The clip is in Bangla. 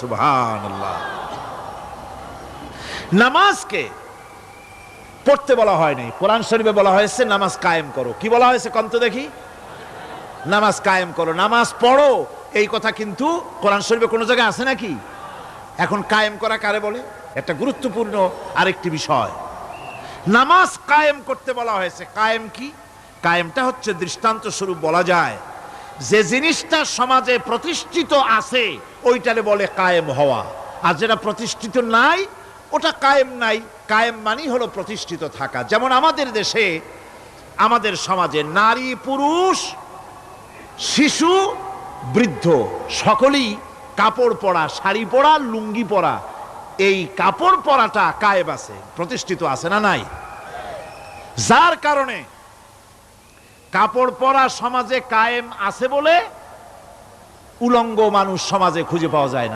সুবহানাল্লাহ। নামাজকে পড়তে বলা হয়নি, কোরআন শরীফে বলা হয়েছে নামাজ কায়েম করো। কি বলা হয়েছে কন্ত দেখি? নামাজ কায়েম করো, নামাজ পড়ো। এই কথা কিন্তু কোরআন শরীফে কোনো জায়গায় আছে নাকি? এখন কায়েম করা কারে বলে? একটা গুরুত্বপূর্ণ আরেকটি বিষয়, নামাজ কায়েম করতে বলা হয়েছে। কায়েম কি? কায়েমটা হচ্ছে দৃষ্টান্ত স্বরূপ বলা যায় যে জিনিসটা সমাজে প্রতিষ্ঠিত আছে ওইটারে বলে কায়েম হওয়া, আর যেটা প্রতিষ্ঠিত নাই ওটা কায়েম নাই। কায়েম মানি হলো প্রতিষ্ঠিত থাকা। যেমন আমাদের দেশে, আমাদের সমাজে নারী পুরুষ শিশু বৃদ্ধ সকলেই কাপড় পরা, শাড়ি পরা, লুঙ্গি পরা, এই কাপড় পরাটা কায়েম আছে, প্রতিষ্ঠিত আছে না নাই? যার কারণে কাপড় পরা সমাজে কায়েম আছে বলে উলঙ্গ মানুষ সমাজে খুঁজে পাওয়া যায় না।